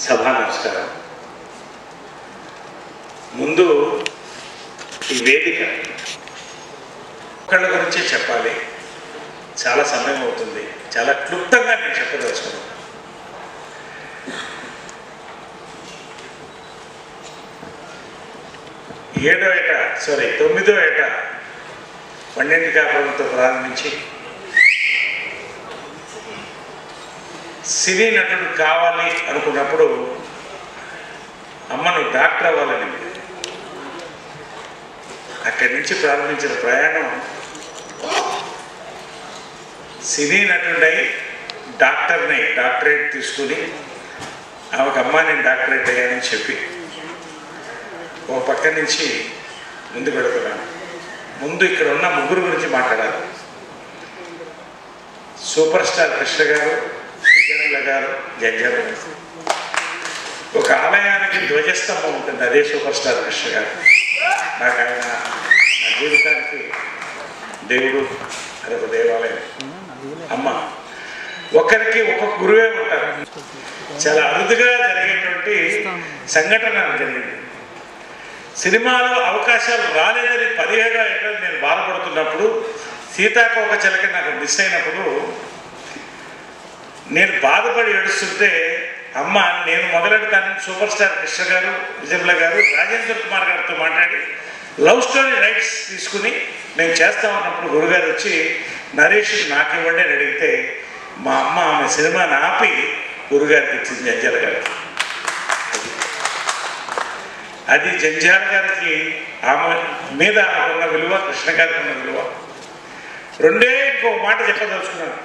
సభా నమస్కారం. ముందు ఈ వేదిక ఒకళ్ళ గురించే చెప్పాలి, చాలా సమయం అవుతుంది, చాలా క్లుప్తంగా నేను చెప్పదలుచుకున్నాను. తొమ్మిదో ఏట పన్నెండు కాపురంతో ప్రారంభించి సినీ నటుడు కావాలి అనుకున్నప్పుడు అమ్మను డాక్టర్ అవ్వాలని అక్కడి నుంచి ప్రారంభించిన ప్రయాణం సినీ నటుడై డాక్టరేట్ తీసుకుని ఆమెకు అమ్మ నేను డాక్టరేట్ అయ్యానని చెప్పి ఓ పక్క నుంచి ముందుకు వెళుతున్నాను. ముందు ఇక్కడ ఉన్న ముగ్గురు గురించి మాట్లాడాలి. సూపర్ స్టార్ కృష్ణ గారు, విజయనగర గారు, జంజాల గారు. ఒక ఆలయానికి ధ్వజస్తంభం ఉంటుంది, అదే సూపర్ స్టార్ కృష్ణ గారు. నాకు ఆయన నా జీవితానికి దేవుడు, అదొక దేవాలయం. అమ్మ ఒకరికి ఒక్కొక్క గురువే ఉంటారు. చాలా అరుదుగా జరిగేటువంటి సంఘటన జరిగింది. సినిమాలో అవకాశాలు రాలేదని 17 ఏళ్ళు నేను బాధపడుతున్నప్పుడు, సీతాకోక చిలక నాకు మిస్ అయినప్పుడు నేను బాధపడి ఏడుస్తుంటే అమ్మ నేను మొదలెడతానని సూపర్ స్టార్ కృష్ణ గారు, విజయనగర గారు, రాజేంద్ర కుమార్ గారితో మాట్లాడి లవ్ స్టోరీ రైట్స్ తీసుకుని మేము చేస్తామన్నప్పుడు గురుగారు వచ్చి నరేష్ నాకు ఇవ్వండి అని అడిగితే మా అమ్మ ఆమె సినిమాని ఆపి గురుగారికి ఇచ్చింది, జంజాల గారికి. అది జంజాల గారికి ఆమె మీద ఆమెకున్న విలువ, కృష్ణ గారికి ఉన్న విలువ. ఇంకో మాట చెప్పదలుచుకున్నాను.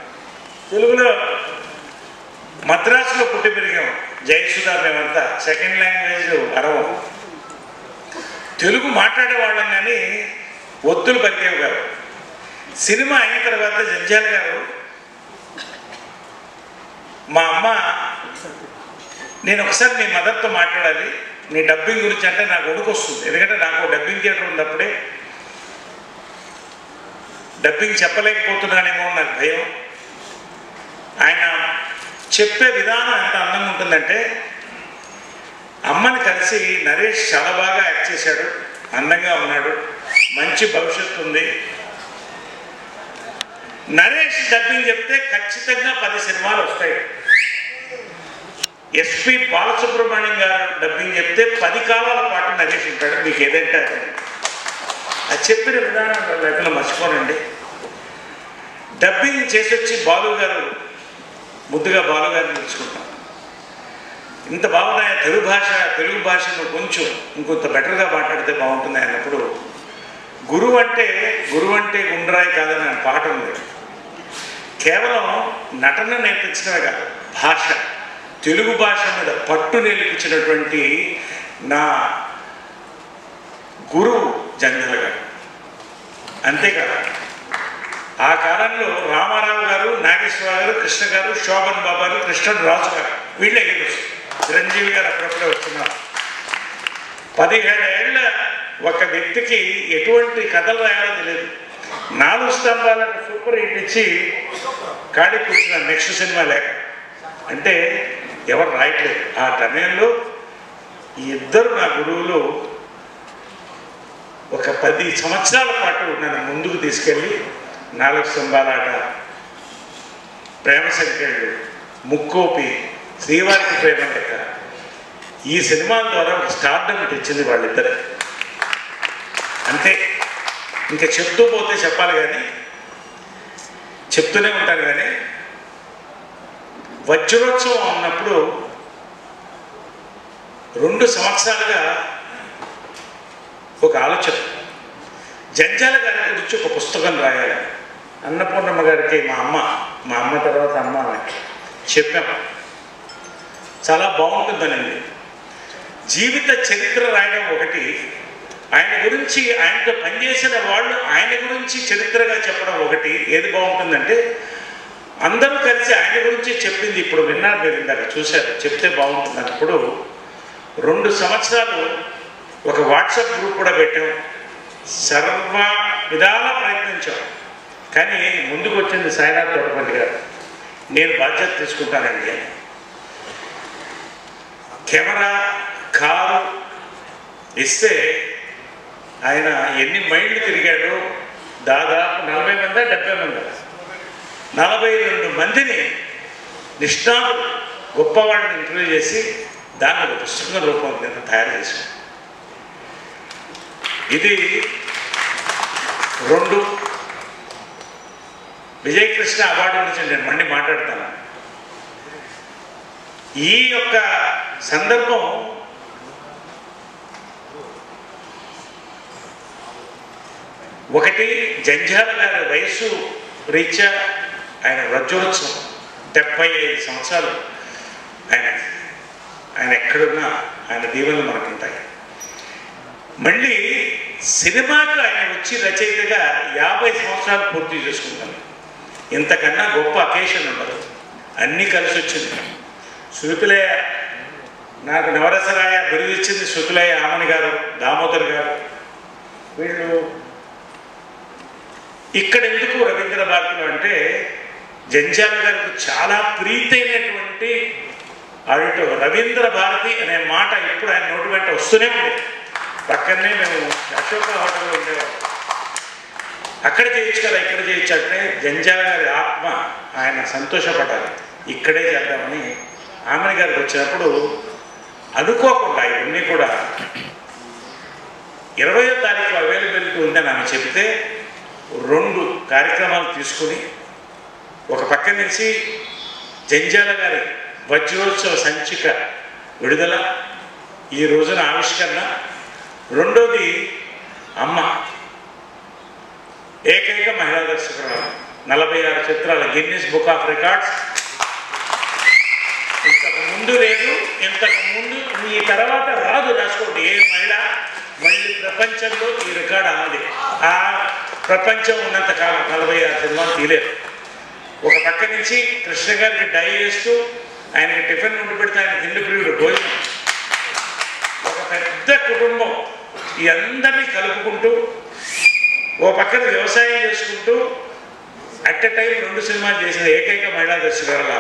తెలుగులో మద్రాసులో పుట్టి పెరిగాం, జయసుధా మేమంతా. సెకండ్ లాంగ్వేజ్ అరవం. తెలుగు మాట్లాడేవాళ్ళం కానీ ఒత్తులు పలికేవి గారు. సినిమా అయిన తర్వాత జంజాల గారు మా అమ్మ నేను ఒకసారి నీ మదర్తో మాట్లాడాలి, నీ డబ్బింగ్ గురించి అంటే నాకు వణుకు వస్తుంది. ఎందుకంటే నాకు డబ్బింగ్ థియేటర్ ఉన్నప్పుడే డబ్బింగ్ చెప్పలేకపోతున్నానేమో నాకు భయం. ఆయన చెప్పే విధానం ఎంత అందంగా ఉంటుందంటే, అమ్మని కలిసి నరేష్ చాలా బాగా యాక్ట్ చేశాడు, అందంగా ఉన్నాడు, మంచి భవిష్యత్తు ఉంది. నరేష్ డబ్బింగ్ చెప్తే ఖచ్చితంగా 10 సినిమాలు వస్తాయి. ఎస్పి బాలసుబ్రహ్మణ్యం గారు డబ్బింగ్ చెప్తే 10 కాలాల పాటు నరేష్ ఉంటాడు, మీకు ఏదంటే అది చెప్పిన విధానం లేకుండా మర్చిపోనండి. డబ్బింగ్ చేసి వచ్చి బాలు గారు, ముద్దుగా బాలు గారిని తెలుసుకుంటాం. ఇంత బాగున్నాయి తెలుగు భాషను కొంచెం ఇంకొంత బెటర్గా మాట్లాడితే బాగుంటుంది అన్నప్పుడు గురువు అంటే గుండ్రాయి కాదని ఆయన పాట ఉంది. కేవలం నటన నేర్పించడమే కాదు, తెలుగు భాష మీద పట్టు నేర్పించినటువంటి నా గురువు జంజాల గారు. అంతేకాదు ఆ కాలంలో రామారావు గారు, నాగేశ్వరరావు గారు, కృష్ణ గారు, శోభన్ బాబు గారు, కృష్ణరాజు గారు, వీళ్ళే హీరోస్. చిరంజీవి గారు అప్పుడప్పుడే వచ్చినారు. 17 ఏళ్ళ ఒక వ్యక్తికి ఎటువంటి కథలు రాయాలో తెలియదు. 4 స్తంభాలకు సూపర్ హిట్ ఇచ్చి ఖాళీ కూర్చున్న నెక్స్ట్ సినిమా లేక అంటే ఎవరు రాయట్లేదు. ఆ సమయంలో ఈ ఇద్దరు నా గురువులు ఒక 10 సంవత్సరాల పాటు నన్ను ముందుకు తీసుకెళ్ళి 4 స్తంభాల ఆట, ప్రేమ సంఖ్యలు, ముక్కోపి, శ్రీవారికి ప్రేమ లెక్క, ఈ సినిమాల ద్వారా ఒక స్టార్డమ్ తెచ్చింది వాళ్ళిద్దరే. అంతే, ఇంకా చెప్తూ పోతే చెప్పాలి కానీ చెప్తూనే ఉంటాను. కానీ వజ్రోత్సవం ఉన్నప్పుడు 2 సంవత్సరాలుగా ఒక ఆలోచన, జంజాల గారి గురించి ఒక పుస్తకం రాయాలి. అన్నపూర్ణమ్మ గారికి మా అమ్మ తర్వాత అమ్మ చెప్పాం, చాలా బాగుంటుందనండి. జీవిత చరిత్ర రాయడం ఒకటి, ఆయన గురించి, ఆయనతో పనిచేసిన వాళ్ళు ఆయన గురించి చరిత్రగా చెప్పడం ఒకటి. ఏది బాగుంటుందంటే అందరూ కలిసి ఆయన గురించి చెప్పింది ఇప్పుడు విన్నారు, మీరు ఇందాక చూశారు, చెప్తే బాగుంటుంది అన్నప్పుడు 2 సంవత్సరాలు ఒక వాట్సాప్ గ్రూప్ కూడా పెట్టాం. సర్వ విధాల ప్రయత్నించాం. కానీ ముందుకు వచ్చింది సాయినాథ్ తోటపల్లి గారు, నేను బాధ్యత తీసుకుంటానండి అని. కెమెరా, కారు ఇస్తే ఆయన ఎన్ని మైళ్ళు తిరిగాడో దాదాపు 40 మంది 70 మంది 42 మందిని నిష్ణాతులు గొప్పవాళ్ళని ఇంటర్వ్యూ చేసి దాన్ని ఒక పుస్తకం రూపం కింద తయారు చేశాం. ఇది 2 విజయకృష్ణ అవార్డు గురించి నేను మళ్ళీ మాట్లాడతాను. ఈ యొక్క సందర్భం ఒకటి, జంధ్యాల గారి వయస్సు రీత్యా ఆయన రజోత్సవం 75 సంవత్సరాలు. ఆయన ఎక్కడున్నా ఆయన దీవెనలు మనకుంటాయి. మళ్ళీ సినిమాకు ఆయన వచ్చి రచయితగా 50 సంవత్సరాలు పూర్తి చేసుకుంటాను. ఇంతకన్నా గొప్ప అకేషన్ ఉండదు. అన్నీ కలిసి వచ్చింది. శృతులయ్య, నాకు నవరసరాయ బిరుదు ఇచ్చింది శృతులయ్య ఆమని గారు, దామోదర్ గారు. వీళ్ళు ఇక్కడ ఎందుకు రవీంద్ర భారతిలో అంటే జంధ్యాల గారికి చాలా ప్రీతైనటువంటి ఆడిటో రవీంద్ర భారతి అనే మాట ఇప్పుడు ఆయన నోటి వెంట వస్తూనే ఉండేది. పక్కనే మేము అశోక హోటల్లో ఉండేవాళ్ళం. అక్కడ చేయొచ్చు కదా, ఇక్కడ చేయొచ్చు అంటే జంధ్యాల గారి ఆత్మ ఆయన సంతోషపడాలి, ఇక్కడే చేద్దామని ఆమె గారికి వచ్చినప్పుడు అనుకోకుండా ఇవన్నీ కూడా 20వ తారీఖు అవైలబిలిటీ ఉందని ఆమె చెబితే 2 కార్యక్రమాలు తీసుకుని ఒక పక్క నుంచి జంధ్యాల గారి వజ్రోత్సవ సంచిక విడుదల, ఈ రోజున ఆవిష్కరణ, రెండోది అమ్మ ఏకైక మహిళా దర్శకురాలు, 46 చిత్రాల గిన్నిస్ బుక్ ఆఫ్ రికార్డ్స్. ఇంతకు ముందు లేదు, ఇంతకు ముందు ఈ తర్వాత రాదు, రాసుకోండి. ఏ మహిళ మళ్ళీ ప్రపంచంలో ఈ రికార్డు అన్నది. ఆ ప్రపంచం ఉన్నంత కాలం 46 సినిమాలు తీయలేదు. ఒక పక్క నుంచి కృష్ణ గారికి డై చేస్తూ ఆయనకి టిఫిన్ ఉండి పెడితే ఆయన తిండి ప్రియుడు భోజనం. ఒక పెద్ద కుటుంబం ఈ అందరినీ కలుపుకుంటూ ఓ పక్కన వ్యవసాయం చేసుకుంటూ అట్ ఎ టైం 2 సినిమాలు చేసిన ఏకైక మహిళా దర్శకురాలు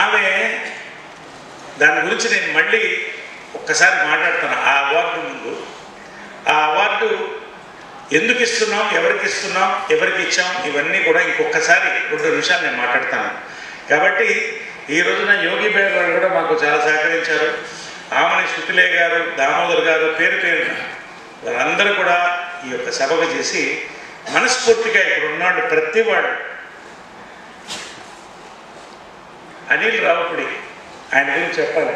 ఆమె. దాని గురించి నేను మళ్ళీ ఒక్కసారి మాట్లాడుతాను. ఆ అవార్డు ముందు, ఆ అవార్డు ఎందుకు ఇస్తున్నాం, ఎవరికి ఇస్తున్నాం, ఎవరికి ఇచ్చాం, ఇవన్నీ కూడా ఇంకొకసారి 2 నిమిషాలు నేను మాట్లాడతాను. కాబట్టి ఈ రోజున యోగి బేర్ గారు కూడా మాకు చాలా సహకరించారు. ఆమని శృతులయ్య గారు, దామోదర్ గారు, పేరున వాళ్ళందరూ కూడా ఈ యొక్క సభకు చేసి మనస్ఫూర్తిగా ఇక్కడ ఉన్నాడు ప్రతివాడు. అనిల్ రావుపుడి, ఆయన గురించి చెప్పాలి.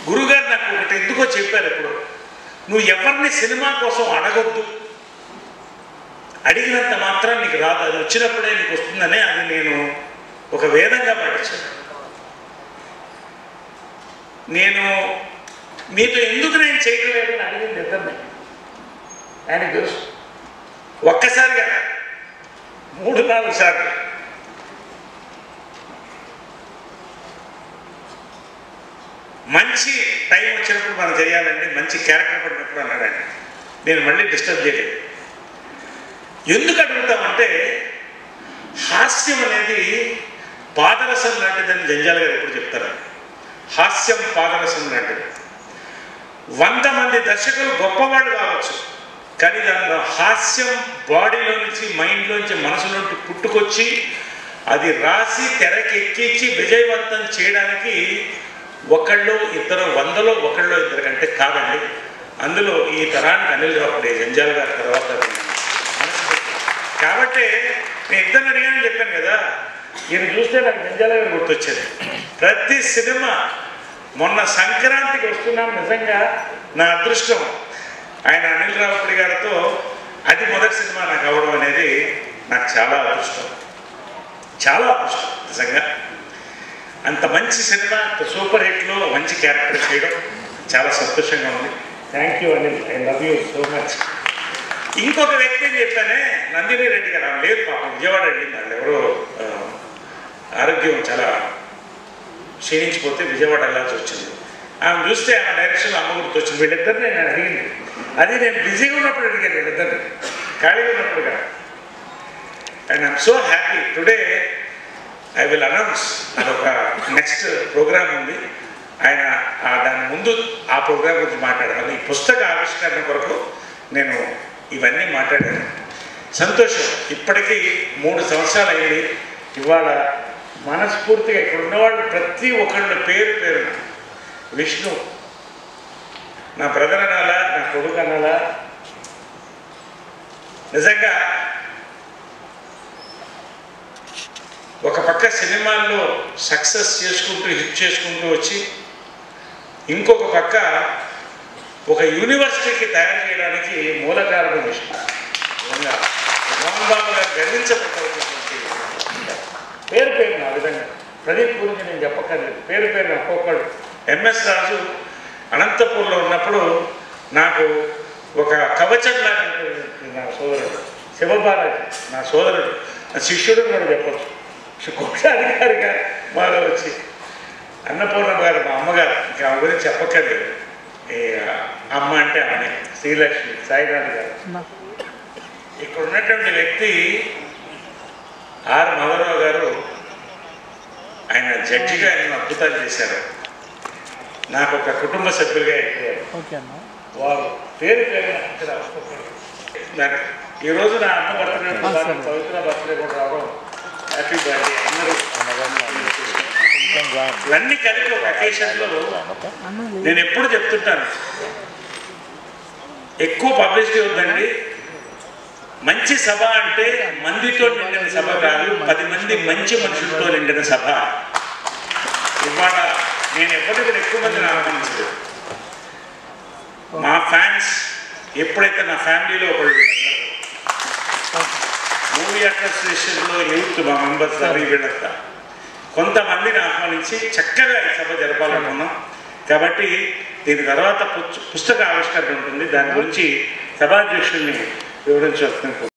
గురుగారు నాకు ఒకటి ఎందుకో చెప్పారు, ఇప్పుడు నువ్వు ఎవరిని సినిమా కోసం అడగొద్దు, అడిగినంత మాత్రం నీకు రాదు, అది వచ్చినప్పుడే నీకు వస్తుందనే అది నేను ఒక వేదంగా పాటించాను. నేను మీతో ఎందుకు నేను చేయట్లేదు అని అడిగింది ఇద్దరిని. ఆయనకు తెలుసు. ఒక్కసారిగా 3-4 సార్లు మంచి టైం వచ్చినప్పుడు మనం చేయాలండి, మంచి క్యారెక్టర్ పడినప్పుడు అన్నాడు ఆయన. నేను మళ్ళీ డిస్టర్బ్ చేయలేదు. ఎందుకు అడుగుతామంటే హాస్యం అనేది పాదరసం లాంటిదని జంధ్యాల గారు ఎప్పుడు చెప్తారు. హాస్యం పాదరసం లాంటిది. 100 మంది దర్శకులు గొప్పవాళ్ళు కావచ్చు, కానీ దానిలో హాస్యం బాడీలో నుంచి, మైండ్లోంచి, మనసులోంచి పుట్టుకొచ్చి అది రాసి తెరకెక్కించి విజయవంతం చేయడానికి ఒకళ్ళు ఇద్దరు, 100లో ఒకళ్ళు ఇద్దరు కంటే కాదండి. అందులో ఈ తరానికి అనిల్ రావుపుడి, జంధ్యాల గారి తర్వాత. కాబట్టి నేను ఇద్దరిని అడిగానని చెప్పాను కదా, ఈయన చూస్తే నాకు జంధ్యాల గారు గుర్తొచ్చేది. ప్రతి సినిమా మొన్న సంక్రాంతికి వస్తున్నాం, నిజంగా నా అదృష్టం. ఆయన అనిల్ రావుపుడి గారితో అది మొదటి సినిమా నాకు అవ్వడం అనేది నాకు చాలా అదృష్టం, చాలా అదృష్టం నిజంగా. అంత మంచి సినిమా, సూపర్ హిట్లో మంచి క్యారెక్టర్ చేయడం చాలా సంతోషంగా ఉంది. Thank you Anil, I love you so much. ఇంకొక వ్యక్తిని చెప్పానే, నందిని రెడ్డి గారు. ఆమె లేదు పాపం, విజయవాడ వెళ్ళింది. వాళ్ళు ఎవరో ఆరోగ్యం చాలా క్షీణించిపోతే విజయవాడ వెళ్ళాల్సి వచ్చింది. ఆమె చూస్తే ఆమె డైరెక్షన్లో అమ్మ గుర్తొచ్చింది. వీళ్ళిద్దరిని నేను అడిగింది, అది నేను బిజీగా ఉన్నప్పుడు అడిగాను, వీళ్ళిద్దరిని ఖాళీగా ఉన్నప్పుడు కదా. And I'm so happy today. I will announce అదొక నెక్స్ట్ ప్రోగ్రామ్ ఉంది. ఆయన దాని ముందు ఆ ప్రోగ్రాం గురించి మాట్లాడాలి. ఈ పుస్తక ఆవిష్కరణ కొరకు నేను ఇవన్నీ మాట్లాడాను. సంతోషం. ఇప్పటికీ 3 సంవత్సరాలు అయింది. ఇవాళ మనస్ఫూర్తిగా ఇక్కడ ఉన్నవాళ్ళు ప్రతి ఒక్కళ్ళ పేరు పేరున విష్ణు నా బ్రదర్ అనాలా, నా కొడుకు అనాలా, నిజంగా ఒక పక్క సినిమాల్లో సక్సెస్ చేసుకుంటూ హిట్ చేసుకుంటూ వచ్చి ఇంకొక పక్క ఒక యూనివర్సిటీకి తయారు చేయడానికి మూల కారణం విష్ణు. మోహన్ బాబు గారు గర్వించబడ్డటువంటి పేరు పేరున ఆ విధంగా ప్రదీప్ గురించి నేను చెప్పక్కర్లేదు. పేరు పేరున ఒక్కొక్కడు. ఎంఎస్ రాజు అనంతపూర్లో ఉన్నప్పుడు నాకు ఒక కవచంలాగా నా సోదరుడు శివబాలాజీ, నా సోదరుడు, నా శిష్యుడు కూడా చెప్పచ్చు. కోశాధికారిగా మాలో వచ్చి అన్నపూర్ణమ్మ గారు మా అమ్మగారు, ఇంకా ఆమె గురించి చెప్పక్కర్లేదు. అమ్మ అంటే ఆమె శ్రీలక్ష్మి సాయినాథ్ గారు. ఇక్కడ ఉన్నటువంటి వ్యక్తి ఆర్ మధురావు గారు. ఆయన జడ్జిగా ఎన్నో అద్భుతాలు చేశారు. నాకు ఒక కుటుంబ సభ్యులుగా అయిపోయారు. వారు పేరు పేరు ఈరోజు నా అమ్మ బర్త్డే, పవిత్ర బర్త్డే కూడా రావడం, హ్యాపీ బర్త్డే అందరూ ఇవన్నీ కలిపి ఒక అకేషన్లో నేను ఎప్పుడు చెప్తుంటాను, ఎక్కువ పబ్లిసిటీ ఉందండి. మంచి సభ అంటే మందితో నిండిన సభ కాదు, 10 మంది మంచి మనుషులతో నిండిన సభ. ఇవాళ నేను ఎప్పటికీ ఎక్కువ మందిని ఆహ్వానించలేదు. మా ఫ్యాన్స్ ఎప్పుడైతే నా ఫ్యామిలీలో ఒకళ్ళు మూవీ అసోసియేషన్లో యూత్ మా మెంబర్స్ అవి వీళ్ళంతా కొంతమందిని ఆహ్వానించి చక్కగా ఈ సభ జరపాలనుకున్నాం. కాబట్టి దీని తర్వాత పుస్తక ఆవిష్కరణ ఉంటుంది. దాని గురించి సభాధ్యక్షుల్ని వివరించాల్సింది.